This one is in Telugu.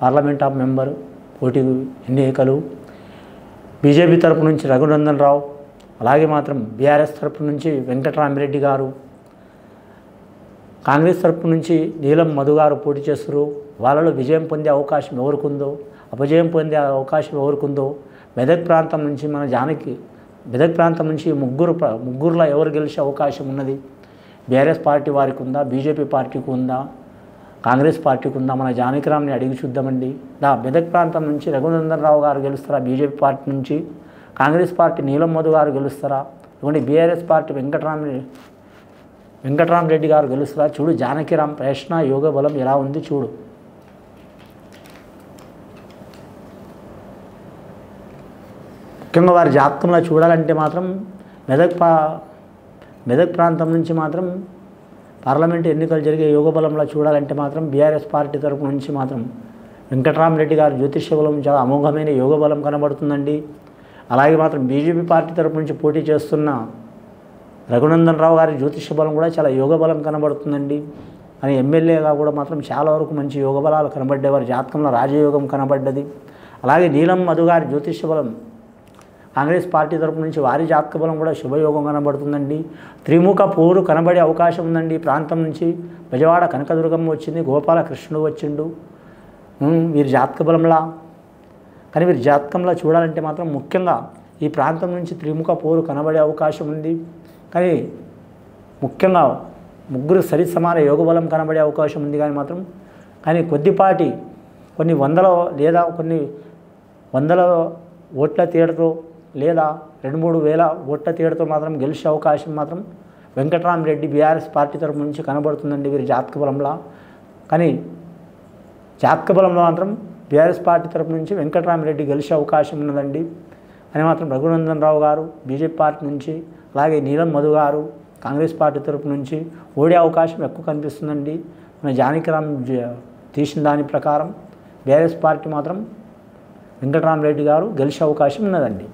పార్లమెంట్ ఆఫ్ మెంబర్ పోటీ ఎన్నికలు, బీజేపీ తరపు నుంచి రఘునందన్ రావు, అలాగే మాత్రం బీఆర్ఎస్ తరపు నుంచి వెంకటరామిరెడ్డి గారు, కాంగ్రెస్ తరపు నుంచి నీలం మధు గారు పోటీ చేస్తారు. వాళ్ళలో విజయం పొందే అవకాశం ఎవరికుందో, అపజయం పొందే అవకాశం ఎవరికుందో, మెదక్ ప్రాంతం నుంచి మన మెదక్ ప్రాంతం నుంచి ముగ్గురులో ఎవరు గెలిచే అవకాశం ఉన్నది? బీఆర్ఎస్ పార్టీ వారికి ఉందా, బీజేపీ పార్టీకి ఉందా, కాంగ్రెస్ పార్టీకి ఉందా? మన జానకిరామ్ని అడిగి చూద్దామండి. మెదక్ ప్రాంతం నుంచి రఘునందన్ రావు గారు గెలుస్తారా? బీజేపీ పార్టీ నుంచి కాంగ్రెస్ పార్టీ నీలం మధు గారు గెలుస్తారా? ఇవ్వండి బీఆర్ఎస్ పార్టీ వెంకటరామరెడ్డి గారు గెలుస్తారా? చూడు జానకిరామ్ ప్రశ్న యోగ బలం ఎలా ఉంది చూడు. ముఖ్యంగా వారి జాతకంలో చూడాలంటే మాత్రం మెదక్ ప్రాంతం నుంచి మాత్రం పార్లమెంటు ఎన్నికలు జరిగే యోగ బలంలో చూడాలంటే మాత్రం బీఆర్ఎస్ పార్టీ తరపు నుంచి మాత్రం వెంకటరామరెడ్డి గారు జ్యోతిష్య బలం చాలా అమోఘమైన యోగ బలం కనబడుతుందండి. అలాగే మాత్రం బీజేపీ పార్టీ తరపు నుంచి పోటీ చేస్తున్న రఘునందన్ రావు గారి జ్యోతిష్య బలం కూడా చాలా యోగ బలం కనబడుతుందండి. అని ఎమ్మెల్యేగా కూడా మాత్రం చాలా వరకు మంచి యోగ బలాలు కనబడ్డాయి. వారి జాతకంలో రాజయోగం కనబడ్డది. అలాగే నీలం మధు గారి జ్యోతిష్య బలం కాంగ్రెస్ పార్టీ తరపు నుంచి వారి జాతక బలం కూడా శుభయోగం కనబడుతుందండి. త్రిముఖ పోరు కనబడే అవకాశం ఉందండి. ప్రాంతం నుంచి బెజవాడ కనకదుర్గమ్మ వచ్చింది, గోపాలకృష్ణుడు వచ్చిండు వీరి జాతక బలంలా. కానీ వీరి జాతకంలో చూడాలంటే మాత్రం ముఖ్యంగా ఈ ప్రాంతం నుంచి త్రిముఖ పోరు కనబడే అవకాశం ఉంది. కానీ ముఖ్యంగా ముగ్గురు సరి సమాన యోగ బలం కనబడే అవకాశం ఉంది. కానీ కొద్దిపాటి కొన్ని వందల ఓట్ల తేడాతో లేదా 2-3 వేల ఓట్ల తేడాతో మాత్రం గెలిచే అవకాశం మాత్రం వెంకటరామరెడ్డి బీఆర్ఎస్ పార్టీ తరపు నుంచి కనబడుతుందండి వీరి జాతక బలంలో. కానీ జాతక బలంలో మాత్రం బీఆర్ఎస్ పార్టీ తరపు నుంచి వెంకటరామరెడ్డి గెలిచే అవకాశం ఉన్నదండి. అని మాత్రం రఘునందన్ రావు గారు బీజేపీ పార్టీ నుంచి, అలాగే నీలం మధు గారు కాంగ్రెస్ పార్టీ తరపు నుంచి ఓడే అవకాశం ఎక్కువ కనిపిస్తుందండి. మన జానకిరామ్ తీసిన దాని ప్రకారం బీఆర్ఎస్ పార్టీ మాత్రం వెంకటరామరెడ్డి గారు గెలిచే అవకాశం ఉన్నదండి.